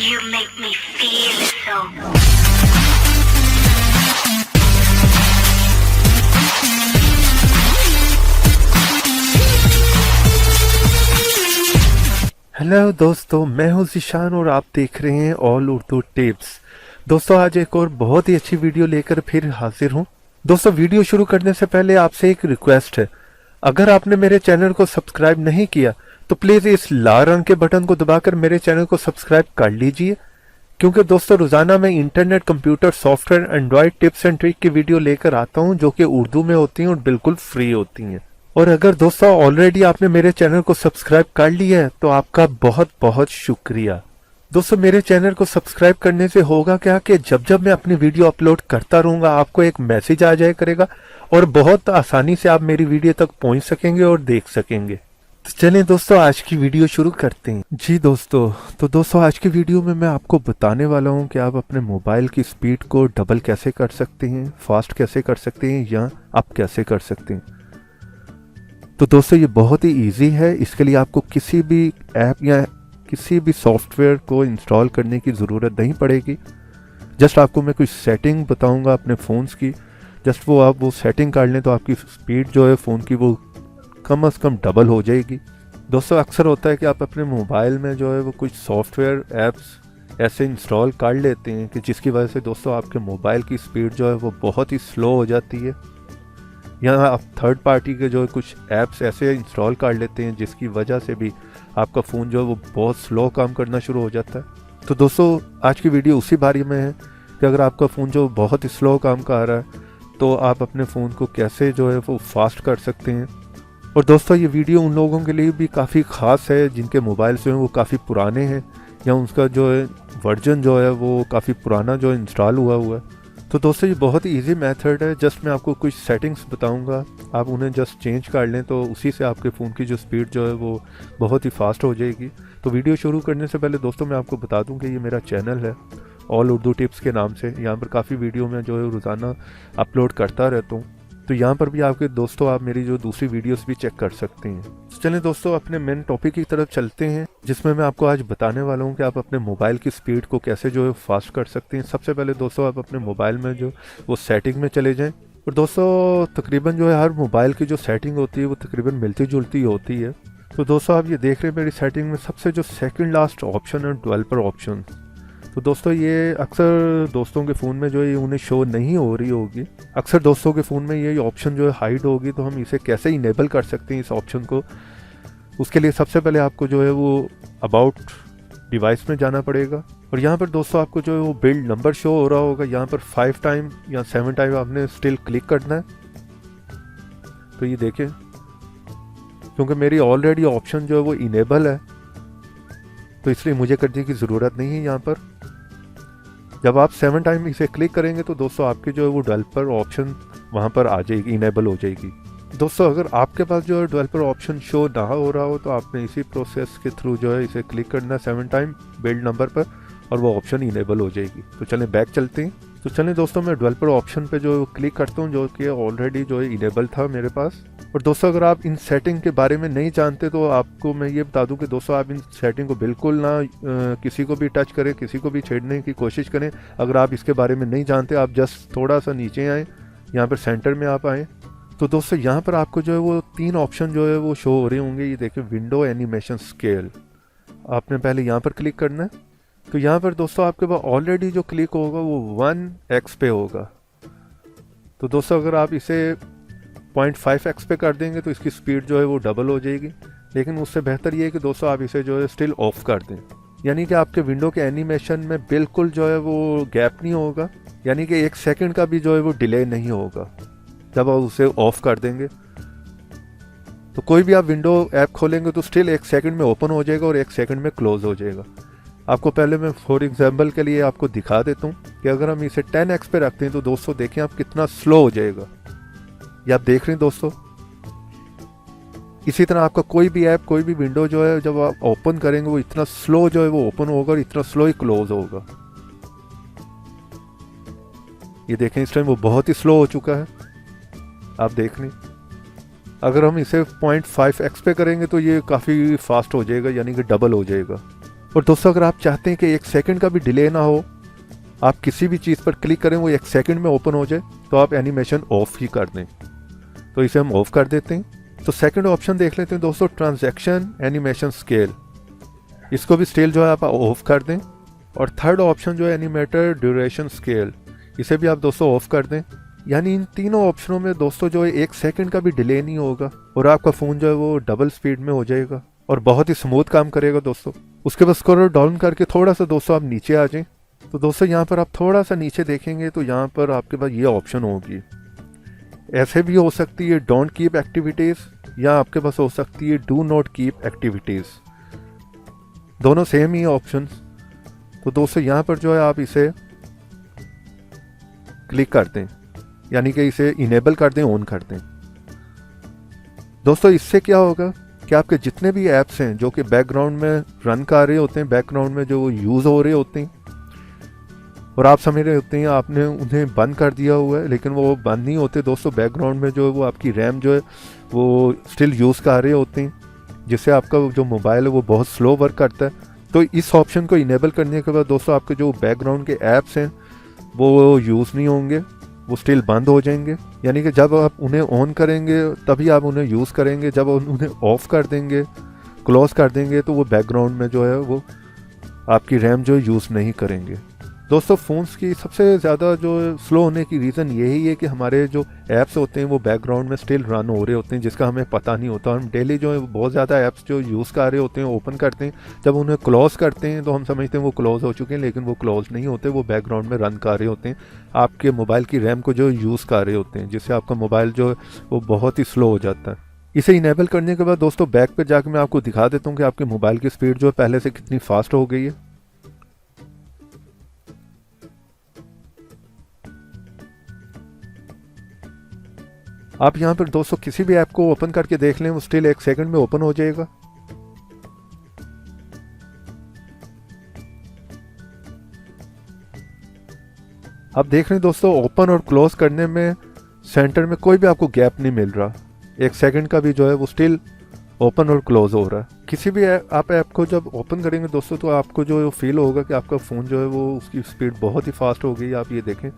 You make me feel so. Hello दोस्तों, मैं हूं ज़ीशान और आप देख रहे हैं ऑल उर्दू टिप्स। दोस्तों, आज एक और बहुत ही अच्छी वीडियो लेकर फिर हाजिर हूं। दोस्तों, वीडियो शुरू करने से पहले आपसे एक रिक्वेस्ट है। अगर आपने मेरे चैनल को सब्सक्राइब नहीं किया तो प्लीज़ इस लाल रंग के बटन को दबाकर मेरे चैनल को सब्सक्राइब कर लीजिए, क्योंकि दोस्तों रोज़ाना मैं internet, computer, software, Android tips and trick की वीडियो लेकर आता हूं जो कि उर्दू में होती हैं और बिल्कुल फ्री होती हैं। और अगर दोस्तों ऑलरेडी आपने मेरे चैनल को सब्सक्राइब कर लिया है तो आपका बहुत बहुत शुक्रिया। दोस्तों, मेरे चैनल को सब्सक्राइब करने से होगा क्या कि जब जब मैं अपनी वीडियो अपलोड करता रहूंगा आपको एक मैसेज आ जाया करेगा और बहुत आसानी से आप मेरी वीडियो तक पहुंच सकेंगे और देख सकेंगे। तो चलें दोस्तों, आज की वीडियो शुरू करते हैं। जी दोस्तों, आज की वीडियो में मैं आपको बताने वाला हूं कि आप अपने मोबाइल की स्पीड को डबल कैसे कर सकते हैं, फास्ट कैसे कर सकते हैं या अप कैसे कर सकते हैं। तो दोस्तों, ये बहुत ही इजी है। इसके लिए आपको किसी भी ऐप या किसी भी सॉफ्टवेयर को इंस्टॉल करने की ज़रूरत नहीं पड़ेगी। जस्ट आपको मैं कुछ सेटिंग बताऊंगा अपने फ़ोन्स की। जस्ट आप वो सेटिंग कर लें तो आपकी स्पीड जो है फ़ोन की वो कम से कम डबल हो जाएगी। दोस्तों, अक्सर होता है कि आप अपने मोबाइल में जो है वो कुछ सॉफ्टवेयर ऐप्स ऐसे इंस्टॉल कर लेते हैं कि जिसकी वजह से दोस्तों आपके मोबाइल की स्पीड जो है वो बहुत ही स्लो हो जाती है। या आप थर्ड पार्टी के जो है कुछ ऐप्स ऐसे इंस्टॉल कर लेते हैं जिसकी वजह से भी आपका फ़ोन जो है वो बहुत स्लो काम करना शुरू हो जाता है। तो दोस्तों, आज की वीडियो उसी बारे में है कि अगर आपका फ़ोन जो बहुत ही स्लो काम कर रहा है तो आप अपने फ़ोन को कैसे जो है वो फास्ट कर सकते हैं। और दोस्तों, ये वीडियो उन लोगों के लिए भी काफ़ी ख़ास है जिनके मोबाइल जो हैं वो काफ़ी पुराने हैं या उसका जो है वर्जन जो है वो काफ़ी पुराना जो इंस्टॉल हुआ है। तो दोस्तों, ये बहुत ही इजी मेथड है। जस्ट मैं आपको कुछ सेटिंग्स बताऊंगा, आप उन्हें जस्ट चेंज कर लें तो उसी से आपके फ़ोन की जो स्पीड जो है वो बहुत ही फास्ट हो जाएगी। तो वीडियो शुरू करने से पहले दोस्तों मैं आपको बता दूं कि ये मेरा चैनल है ऑल उर्दू टिप्स के नाम से। यहाँ पर काफ़ी वीडियो में जो है रोज़ाना अपलोड करता रहता हूँ। तो यहाँ पर भी आपके दोस्तों आप मेरी जो दूसरी वीडियोस भी चेक कर सकते हैं। तो चलें दोस्तों, अपने मेन टॉपिक की तरफ चलते हैं जिसमें मैं आपको आज बताने वाला हूँ कि आप अपने मोबाइल की स्पीड को कैसे जो है फास्ट कर सकते हैं। सबसे पहले दोस्तों आप अपने मोबाइल में जो वो सेटिंग में चले जाएं। और दोस्तों, तकरीबन जो है हर मोबाइल की जो सेटिंग होती है वो तकरीबन मिलती जुलती होती है। तो दोस्तों, आप ये देख रहे हैं मेरी सेटिंग में सबसे जो सेकेंड लास्ट ऑप्शन है डेवलपर ऑप्शन। तो दोस्तों, ये अक्सर दोस्तों के फ़ोन में जो है उन्हें शो नहीं हो रही होगी। अक्सर दोस्तों के फ़ोन में ये ऑप्शन जो है हाइड होगी। तो हम इसे कैसे इनेबल कर सकते हैं इस ऑप्शन को। उसके लिए सबसे पहले आपको जो है वो अबाउट डिवाइस में जाना पड़ेगा और यहाँ पर दोस्तों आपको जो है वो बिल्ड नंबर शो हो रहा होगा। यहाँ पर 5 टाइम या 7 टाइम आपने स्टिल क्लिक करना है। तो ये देखें, क्योंकि मेरी ऑलरेडी ऑप्शन जो है वो इनेबल है तो इसलिए मुझे करने की ज़रूरत नहीं है। यहाँ पर जब आप 7 टाइम इसे क्लिक करेंगे तो दोस्तों आपके जो है वो डेवलपर ऑप्शन वहाँ पर आ जाएगी, इनेबल हो जाएगी। दोस्तों, अगर आपके पास जो है डेवलपर ऑप्शन शो ना हो रहा हो तो आपने इसी प्रोसेस के थ्रू जो है इसे क्लिक करना 7 टाइम बिल्ड नंबर पर और वो ऑप्शन इनेबल हो जाएगी। तो चलें बैक चलते हैं। तो चलें दोस्तों, मैं डेवलपर ऑप्शन पे जो क्लिक करता हूँ जो कि ऑलरेडी जो है इनेबल था मेरे पास। और दोस्तों, अगर आप इन सेटिंग के बारे में नहीं जानते तो आपको मैं ये बता दूं कि दोस्तों आप इन सेटिंग को बिल्कुल ना किसी को भी टच करें, किसी को भी छेड़ने की कोशिश करें। अगर आप इसके बारे में नहीं जानते, आप जस्ट थोड़ा सा नीचे आएँ, यहाँ पर सेंटर में आप आएँ। तो दोस्तों, यहाँ पर आपको जो है वो 3 ऑप्शन जो है वो शो हो रहे होंगे। ये देखिए, विंडो एनिमेशन स्केल, आपने पहले यहाँ पर क्लिक करना है। तो यहाँ पर दोस्तों आपके पास ऑलरेडी जो क्लिक होगा वो 1x पे होगा। तो दोस्तों, अगर आप इसे 0.5x पे कर देंगे तो इसकी स्पीड जो है वो डबल हो जाएगी। लेकिन उससे बेहतर ये है कि दोस्तों आप इसे जो है स्टिल ऑफ कर दें, यानी कि आपके विंडो के एनिमेशन में बिल्कुल जो है वो गैप नहीं होगा, यानी कि 1 सेकंड का भी जो है वो डिले नहीं होगा जब आप उसे ऑफ कर देंगे। तो कोई भी आप विंडो ऐप खोलेंगे तो स्टिल 1 सेकंड में ओपन हो जाएगा और 1 सेकंड में क्लोज हो जाएगा। आपको पहले मैं फॉर एग्जांपल के लिए आपको दिखा देता हूँ कि अगर हम इसे 10x पे रखते हैं तो दोस्तों देखें आप कितना स्लो हो जाएगा। ये आप देख रहे हैं दोस्तों। इसी तरह आपका कोई भी ऐप, कोई भी विंडो जो है जब आप ओपन करेंगे वो इतना स्लो जो है वो ओपन होगा और इतना स्लो ही क्लोज होगा। ये देखें, इस टाइम वो बहुत ही स्लो हो चुका है, आप देख लें। अगर हम इसे 0.5x पे करेंगे तो ये काफ़ी फास्ट हो जाएगा, यानी कि डबल हो जाएगा। और दोस्तों अगर आप चाहते हैं कि 1 सेकंड का भी डिले ना हो, आप किसी भी चीज़ पर क्लिक करें वो 1 सेकंड में ओपन हो जाए, तो आप एनिमेशन ऑफ ही कर दें। तो इसे हम ऑफ कर देते हैं। तो सेकंड ऑप्शन देख लेते हैं दोस्तों, ट्रांजैक्शन एनिमेशन स्केल। इसको भी स्केल जो है आप ऑफ कर दें। और थर्ड ऑप्शन जो है एनिमेटर ड्यूरेशन स्केल, इसे भी आप दोस्तों ऑफ कर दें। यानी इन तीनों ऑप्शनों में दोस्तों जो है 1 सेकंड का भी डिले नहीं होगा और आपका फ़ोन जो है वो डबल स्पीड में हो जाएगा और बहुत ही स्मूथ काम करेगा दोस्तों। उसके बाद स्क्रॉल डाउन करके थोड़ा सा दोस्तों आप नीचे आ जाएं। तो दोस्तों यहाँ पर आप थोड़ा सा नीचे देखेंगे तो यहाँ पर आपके पास ये ऑप्शन होगी। ऐसे भी हो सकती है डोंट कीप एक्टिविटीज़, या आपके पास हो सकती है डू नॉट कीप एक्टिविटीज़। दोनों सेम ही ऑप्शन। तो दोस्तों यहाँ पर जो है आप इसे क्लिक कर दें, यानी कि इसे इनेबल कर दें, ऑन कर दें। दोस्तों इससे क्या होगा कि आपके जितने भी ऐप्स हैं जो कि बैकग्राउंड में रन कर रहे होते हैं, बैकग्राउंड में जो यूज़ हो रहे होते हैं और आप समझ रहे होते हैं आपने उन्हें बंद कर दिया हुआ है, लेकिन वो बंद नहीं होते दोस्तों। बैकग्राउंड में जो है वो आपकी रैम जो है वो स्टिल यूज़ कर रहे होते हैं, जिससे आपका जो मोबाइल है वो बहुत स्लो वर्क करता है। तो इस ऑप्शन को इनेबल करने के बाद दोस्तों आपके जो बैकग्राउंड के ऐप्स हैं वो यूज़ नहीं होंगे, वो स्टिल बंद हो जाएंगे। यानी कि जब आप उन्हें ऑन करेंगे तभी आप उन्हें यूज़ करेंगे, जब उन्हें ऑफ़ कर देंगे, क्लोज़ कर देंगे, तो वो बैकग्राउंड में जो है वो आपकी रैम जो यूज़ नहीं करेंगे। दोस्तों फ़ोन्स की सबसे ज़्यादा जो स्लो होने की रीज़न यही है कि हमारे जो ऐप्स होते हैं वो बैकग्राउंड में स्टिल रन हो रहे होते हैं, जिसका हमें पता नहीं होता। हम डेली जो है बहुत ज़्यादा ऐप्स जो यूज़ कर रहे होते हैं, ओपन करते हैं, जब उन्हें क्लोज़ करते हैं तो हम समझते हैं वो क्लोज़ हो चुके हैं, लेकिन वो क्लोज़ नहीं होते, वो बैकग्राउंड में रन कर रहे होते हैं, आपके मोबाइल की रैम को जो यूज़ कर रहे होते हैं, जिससे आपका मोबाइल जो है वो बहुत ही स्लो हो जाता है। इसे इनेबल करने के बाद दोस्तों बैक पर जाकर मैं आपको दिखा देता हूँ कि आपके मोबाइल की स्पीड जो है पहले से कितनी फास्ट हो गई है। आप यहाँ पर दोस्तों किसी भी ऐप को ओपन करके देख लें, वो स्टिल 1 सेकंड में ओपन हो जाएगा। आप देख रहे हैं दोस्तों ओपन और क्लोज करने में सेंटर में कोई भी आपको गैप नहीं मिल रहा, 1 सेकंड का भी जो है वो स्टिल ओपन और क्लोज हो रहा है। किसी भी आप ऐप को जब ओपन करेंगे दोस्तों तो आपको जो फील होगा कि आपका फ़ोन जो है वो उसकी स्पीड बहुत ही फास्ट हो गई। आप ये देखें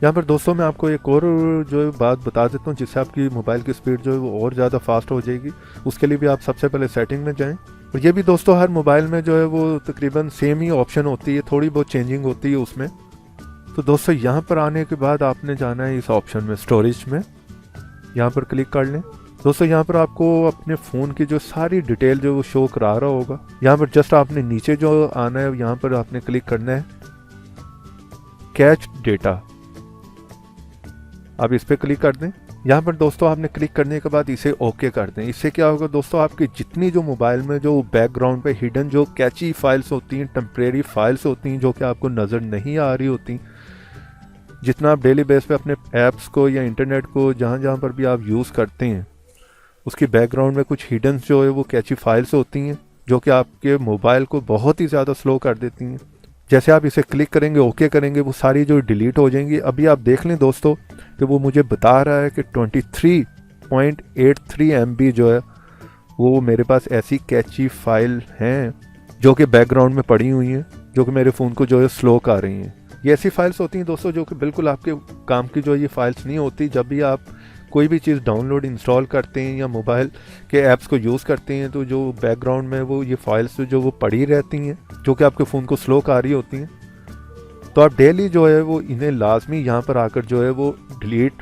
यहाँ पर दोस्तों मैं आपको एक और जो है बात बता देता हूँ जिससे आपकी मोबाइल की स्पीड जो है वो और ज़्यादा फास्ट हो जाएगी। उसके लिए भी आप सबसे पहले सेटिंग में जाएं, और ये भी दोस्तों हर मोबाइल में जो है वो तकरीबन सेम ही ऑप्शन होती है, थोड़ी बहुत चेंजिंग होती है उसमें। तो दोस्तों यहाँ पर आने के बाद आपने जाना है इस ऑप्शन में, स्टोरेज में, यहाँ पर क्लिक कर लें। दोस्तों यहाँ पर आपको अपने फ़ोन की जो सारी डिटेल जो वो शो करा रहा होगा, यहाँ पर जस्ट आपने नीचे जो आना है यहाँ पर आपने क्लिक करना है कैच डेटा, आप इस पर क्लिक कर दें। यहाँ पर दोस्तों आपने क्लिक करने के बाद इसे ओके कर दें। इससे क्या होगा दोस्तों, आपकी जितनी जो मोबाइल में जो बैकग्राउंड पे हिडन जो कैची फाइल्स होती हैं, टेम्परेरी फाइल्स होती हैं जो कि आपको नज़र नहीं आ रही होती, जितना आप डेली बेस पे अपने ऐप्स को या इंटरनेट को जहाँ जहाँ पर भी आप यूज़ करते हैं, उसकी बैकग्राउंड में कुछ हिडन जो है वो कैची फाइल्स होती हैं जो कि आपके मोबाइल को बहुत ही ज़्यादा स्लो कर देती हैं। जैसे आप इसे क्लिक करेंगे, ओके करेंगे, वो सारी जो डिलीट हो जाएंगी। अभी आप देख लें दोस्तों कि वो मुझे बता रहा है कि 23.83 MB जो है वो मेरे पास ऐसी कैची फाइल हैं जो कि बैकग्राउंड में पड़ी हुई हैं, जो कि मेरे फ़ोन को जो है स्लो कर रही हैं। ये ऐसी फाइल्स होती हैं दोस्तों जो कि बिल्कुल आपके काम की जो ये फाइल्स नहीं होती। जब भी आप कोई भी चीज़ डाउनलोड इंस्टॉल करते हैं या मोबाइल के ऐप्स को यूज़ करते हैं तो जो बैकग्राउंड में वो ये फाइल्स जो वो पड़ी रहती हैं जो कि आपके फ़ोन को स्लो कर रही होती हैं। तो आप डेली जो है वो इन्हें लाजमी यहाँ पर आकर जो है वो डिलीट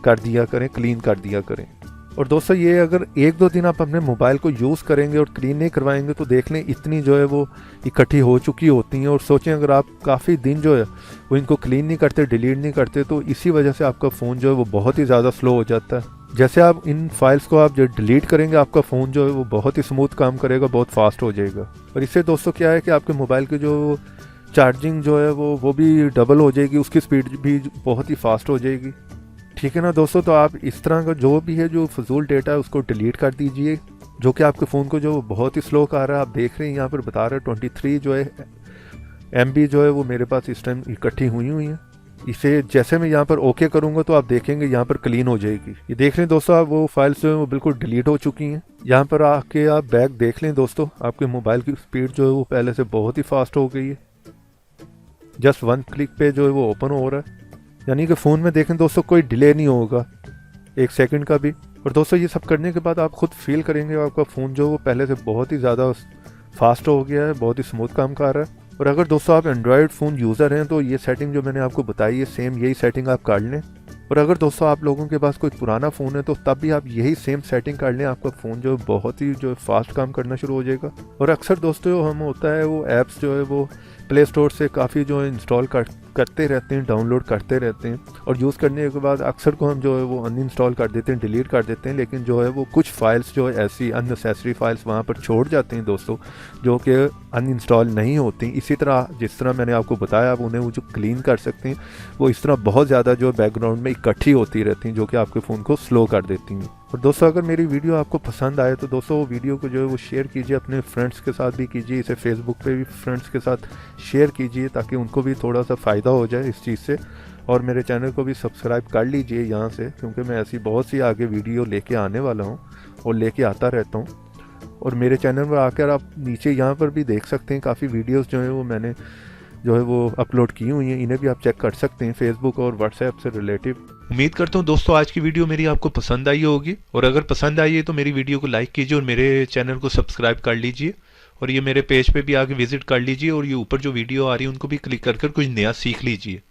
कर दिया करें, क्लीन कर दिया करें। और दोस्तों ये अगर 1-2 दिन आप अपने मोबाइल को यूज़ करेंगे और क्लीन नहीं करवाएंगे तो देख लें इतनी जो है वो इकट्ठी हो चुकी होती हैं। और सोचें अगर आप काफ़ी दिन जो है वो इनको क्लीन नहीं करते, डिलीट नहीं करते, तो इसी वजह से आपका फ़ोन जो है वो बहुत ही ज़्यादा स्लो हो जाता है। जैसे आप इन फाइल्स को आप जो डिलीट करेंगे आपका फ़ोन जो है वो बहुत ही स्मूथ काम करेगा, बहुत फास्ट हो जाएगा। और इससे दोस्तों क्या है कि आपके मोबाइल की जो चार्जिंग जो है वो भी डबल हो जाएगी, उसकी स्पीड भी बहुत ही फास्ट हो जाएगी। ठीक है ना दोस्तों, तो आप इस तरह का जो भी है जो फजूल डेटा है उसको डिलीट कर दीजिए जो कि आपके फ़ोन को जो बहुत ही स्लो कर रहा है। आप देख रहे हैं यहाँ पर बता रहा है 23 जो है MB जो है वो मेरे पास इस टाइम इकट्ठी हुई हैं। इसे जैसे मैं यहाँ पर ओके करूँगा तो आप देखेंगे यहाँ पर क्लीन हो जाएगी। ये देख लें दोस्तों, आप वो फाइल्स जो है वो बिल्कुल डिलीट हो चुकी हैं। यहाँ पर आके आप बैक देख लें दोस्तों, आपके मोबाइल की स्पीड जो है वो पहले से बहुत ही फास्ट हो गई है। जस्ट 1 क्लिक पे जो है वो ओपन हो रहा है, यानी कि फ़ोन में देखें दोस्तों कोई डिले नहीं होगा 1 सेकंड का भी। और दोस्तों ये सब करने के बाद आप खुद फील करेंगे आपका फ़ोन जो है वो पहले से बहुत ही ज़्यादा फास्ट हो गया है, बहुत ही स्मूथ काम कर रहा है। और अगर दोस्तों आप एंड्रॉयड फ़ोन यूज़र हैं तो ये सेटिंग जो मैंने आपको बताई है सेम यही सेटिंग आप कर लें। और अगर दोस्तों आप लोगों के पास कोई पुराना फ़ोन है तो तब भी आप यही सेम सेटिंग कर लें, आपका फ़ोन जो है बहुत ही जो है फास्ट काम करना शुरू हो जाएगा। और अक्सर दोस्तों हम होता है वो ऐप्स जो है वो प्ले स्टोर से काफ़ी जो है इंस्टॉल करते रहते हैं, डाउनलोड करते रहते हैं, और यूज़ करने के बाद अक्सर को हम जो है वो अनइंस्टॉल कर देते हैं, डिलीट कर देते हैं। लेकिन जो है वो कुछ फाइल्स जो है ऐसी अननेसेसरी फाइल्स वहाँ पर छोड़ जाते हैं दोस्तों, जो कि अनइंस्टॉल नहीं होती। इसी तरह जिस तरह मैंने आपको बताया, आप उन्हें वो जो क्लीन कर सकते हैं, वो इस तरह बहुत ज़्यादा जो बैकग्राउंड में इकट्ठी होती रहती हैं, जो कि आपके फ़ोन को स्लो कर देती हैं। और दोस्तों अगर मेरी वीडियो आपको पसंद आए तो दोस्तों वो वीडियो को जो है वो शेयर कीजिए, अपने फ्रेंड्स के साथ भी कीजिए, इसे फेसबुक पे भी फ्रेंड्स के साथ शेयर कीजिए ताकि उनको भी थोड़ा सा फ़ायदा हो जाए इस चीज़ से। और मेरे चैनल को भी सब्सक्राइब कर लीजिए यहाँ से, क्योंकि मैं ऐसी बहुत सी आगे वीडियो लेके आने वाला हूँ और लेके आता रहता हूँ। और मेरे चैनल पर आकर आप नीचे यहाँ पर भी देख सकते हैं, काफ़ी वीडियोज़ जो है वो मैंने जो है वो अपलोड की हुई हैं, इन्हें भी आप चेक कर सकते हैं फेसबुक और व्हाट्सएप से रिलेटिव। उम्मीद करता हूँ दोस्तों आज की वीडियो मेरी आपको पसंद आई होगी, और अगर पसंद आई है तो मेरी वीडियो को लाइक कीजिए और मेरे चैनल को सब्सक्राइब कर लीजिए। और ये मेरे पेज पे भी आके विजिट कर लीजिए, और ये ऊपर जो वीडियो आ रही है उनको भी क्लिक कर कुछ नया सीख लीजिए।